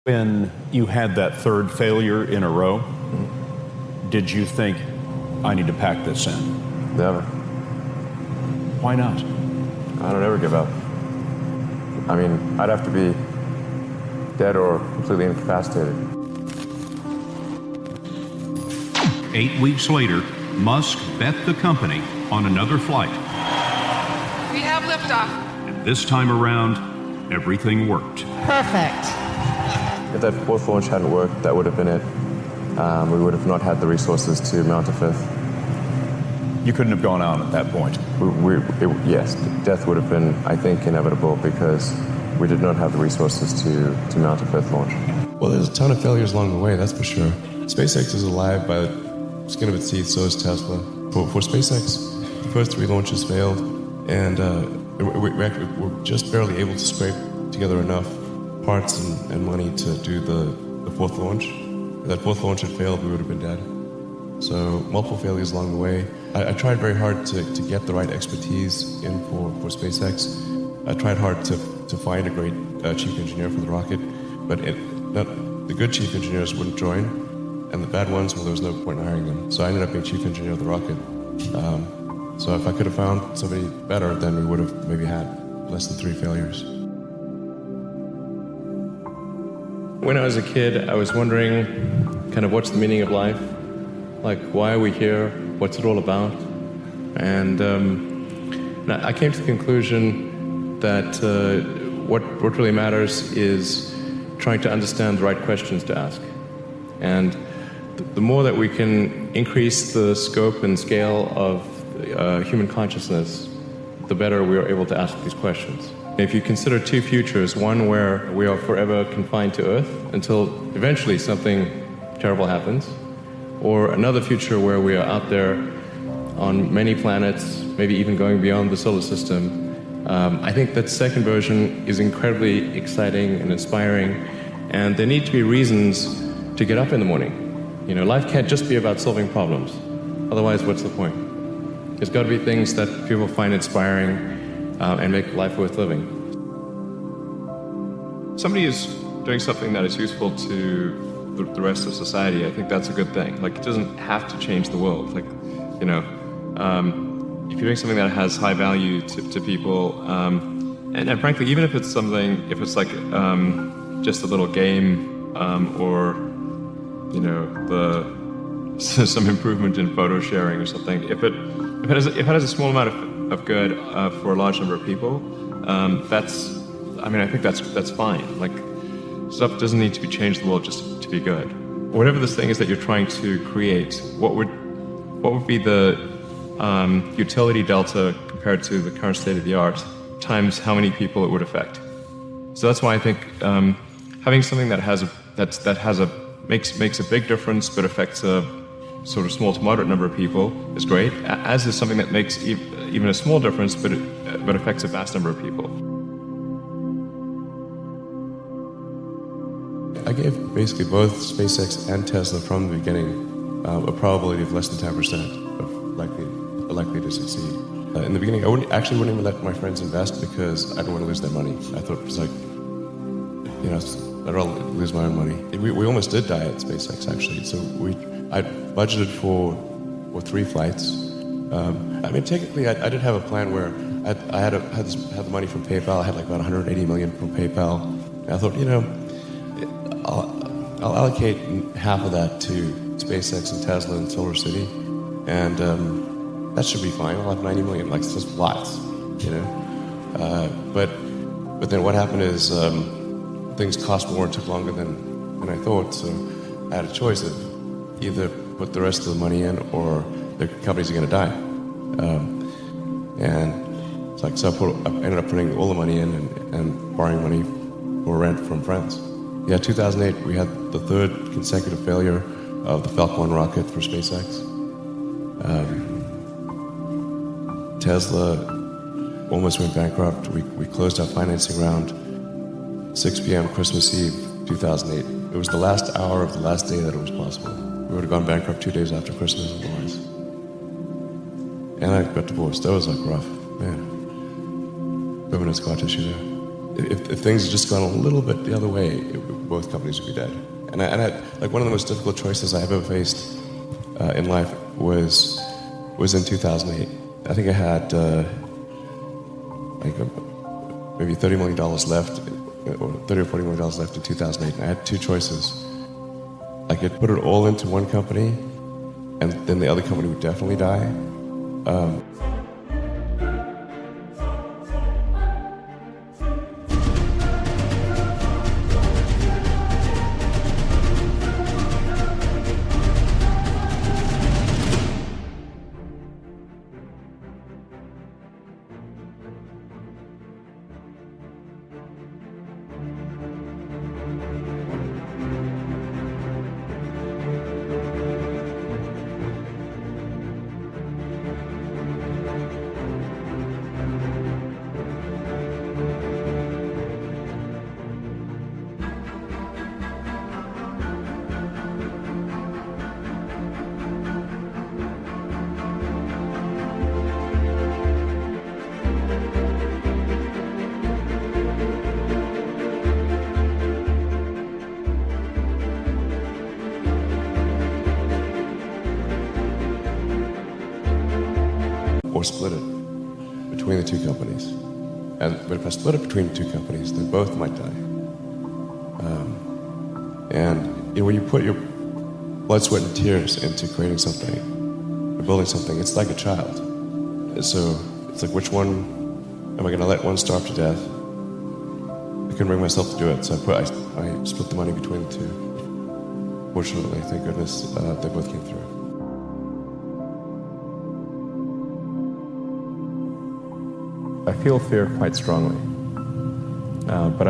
When you had that third failure in a row, did you think, I need to pack this in? Never. Why not? I don't ever give up. I mean, I'd have to be dead or completely incapacitated. 8 weeks later, Musk bet the company on another flight. We have liftoff. And this time around, everything worked. Perfect. If that fourth launch hadn't worked, that would have been it. We would have not had the resources to mount a fifth. You couldn't have gone out at that point. Yes, death would have been, I think, inevitable because we did not have the resources to mount a fifth launch. Well, there's a ton of failures along the way, that's for sure. SpaceX is alive by the skin of its teeth, so is Tesla. For SpaceX, the first 3 launches failed, and we're just barely able to scrape together enough parts and money to do the fourth launch. If that fourth launch had failed, we would have been dead. So multiple failures along the way. I tried very hard to get the right expertise in for SpaceX. I tried hard to find a great chief engineer for the rocket, but the good chief engineers wouldn't join, and the bad ones, well, there was no point in hiring them. So I ended up being chief engineer of the rocket. So if I could have found somebody better, then we would have maybe had less than 3 failures. When I was a kid, I was wondering kind of what's the meaning of life? Like, why are we here? What's it all about? And I came to the conclusion that what really matters is trying to understand the right questions to ask. And the more that we can increase the scope and scale of human consciousness, the better we are able to ask these questions. If you consider 2 futures, one where we are forever confined to Earth until eventually something terrible happens, or another future where we are out there on many planets, maybe even going beyond the solar system, I think that second version is incredibly exciting and inspiring, and there need to be reasons to get up in the morning. You know, life can't just be about solving problems. Otherwise, what's the point? There's got to be things that people find inspiring and make life worth living. Somebody is doing something that is useful to the rest of society. I think that's a good thing. Like, it doesn't have to change the world. Like, you know, if you're doing something that has high value to people, and frankly, even if it's something, if it's like just a little game, or you know, some improvement in photo sharing or something, if it has a small amount of good for a large number of people, I think that's fine. Like, stuff doesn't need to be changed in the world just to be good. Whatever this thing is that you're trying to create, what would be the utility delta compared to the current state of the art times how many people it would affect? So that's why I think having something that makes a big difference but affects a sort of small to moderate number of people is great, as is something that makes even a small difference but affects a vast number of people. I gave basically both SpaceX and Tesla from the beginning a probability of less than 10% of likely to succeed. In the beginning, I wouldn't even let my friends invest because I didn't want to lose their money. I thought it was like, you know, I'd rather lose my own money. We almost did die at SpaceX, actually. So I budgeted for 3 flights. I mean, technically, I did have a plan where I had the money from PayPal. I had like about 180 million from PayPal. And I thought, you know, I'll allocate half of that to SpaceX and Tesla and Solar City, and that should be fine. I'll have 90 million, like, it's just lots, you know. But then what happened is things cost more and took longer than I thought. So I had a choice of either put the rest of the money in or the companies are going to die. And it's like, so I ended up putting all the money in and borrowing money for rent from friends. Yeah, 2008, we had the 3rd consecutive failure of the Falcon 1 rocket for SpaceX. Tesla almost went bankrupt. We closed our financing round 6 p.m. Christmas Eve, 2008. It was the last hour of the last day that it was possible. We would have gone bankrupt 2 days after Christmas otherwise. And I got divorced. That was like rough, man. Permanent scar tissue there. If things had just gone a little bit the other way, both companies would be dead. And I like one of the most difficult choices I ever faced in life was in 2008. I think I had maybe $30 million left, or $30 or $40 million left in 2008, and I had two choices. I could put it all into one company, and then the other company would definitely die. Or split it between the two companies. But if I split it between the two companies, then both might die. When you put your blood, sweat, and tears into creating something, or building something, it's like a child. So it's like, which one am I going to let one starve to death? I couldn't bring myself to do it, so I split the money between the two. Fortunately, thank goodness, they both came through. I feel fear quite strongly, but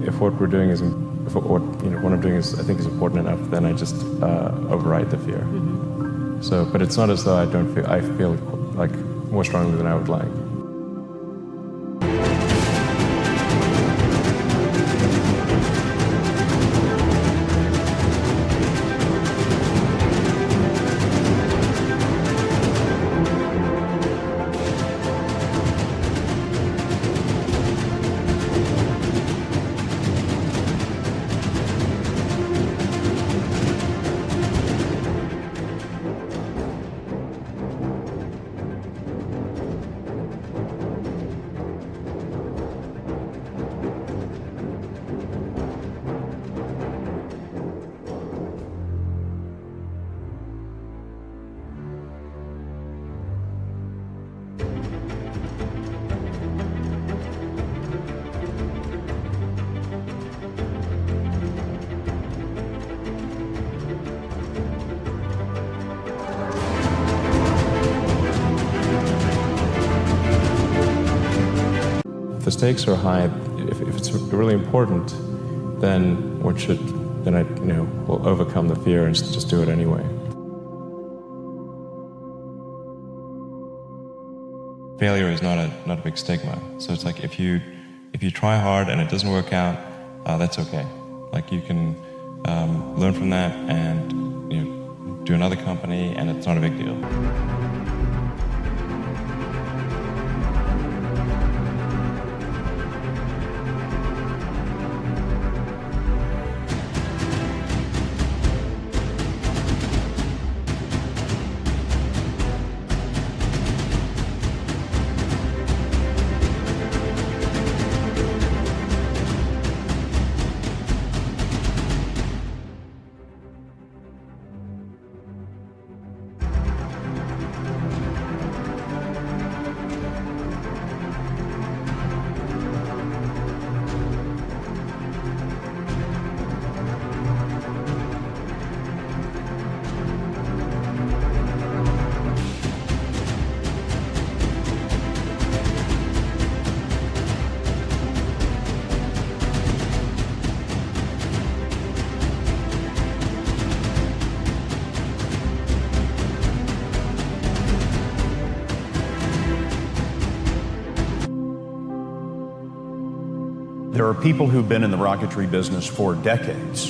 if what we're doing is, if what I'm doing is, I think, is important enough, then I just override the fear. So, but it's not as though I feel like more strongly than I would like. If the stakes are high, if it's really important, then I will overcome the fear and just do it anyway. Failure is not a big stigma. So it's like if you try hard and it doesn't work out, that's okay. Like you can learn from that and do another company, and it's not a big deal. There are people who've been in the rocketry business for decades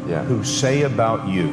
who say about you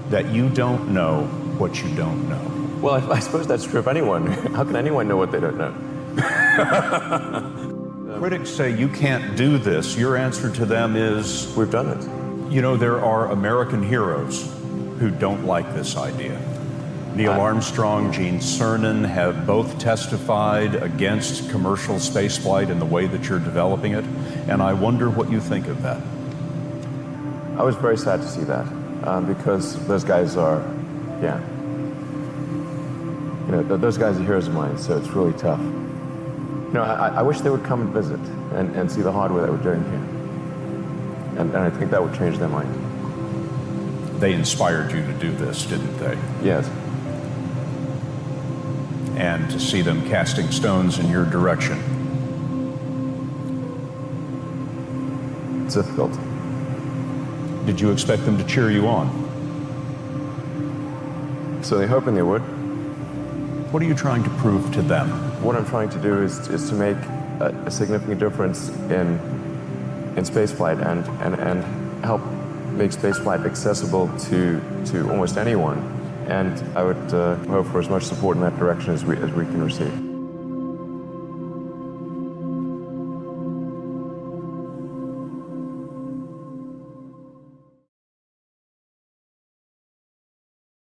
that you don't know what you don't know. Well, I suppose that's true of anyone. How can anyone know what they don't know? critics say you can't do this, your answer to them is, we've done it. you know, there are American heroes who don't like this idea. Neil Armstrong, Gene Cernan have both testified against commercial spaceflight in the way that you're developing it, and I wonder what you think of that. I was very sad to see that, because those guys are, yeah. You know, those guys are heroes of mine, so it's really tough. You know, I wish they would come and visit and see the hardware that we're doing here. And I think that would change their mind. They inspired you to do this, didn't they? Yes. And to see them casting stones in your direction. It's difficult. Did you expect them to cheer you on? So they're hoping they would. What are you trying to prove to them? What I'm trying to do is to make a significant difference in spaceflight and help make spaceflight accessible to almost anyone. And I would hope for as much support in that direction as we can receive.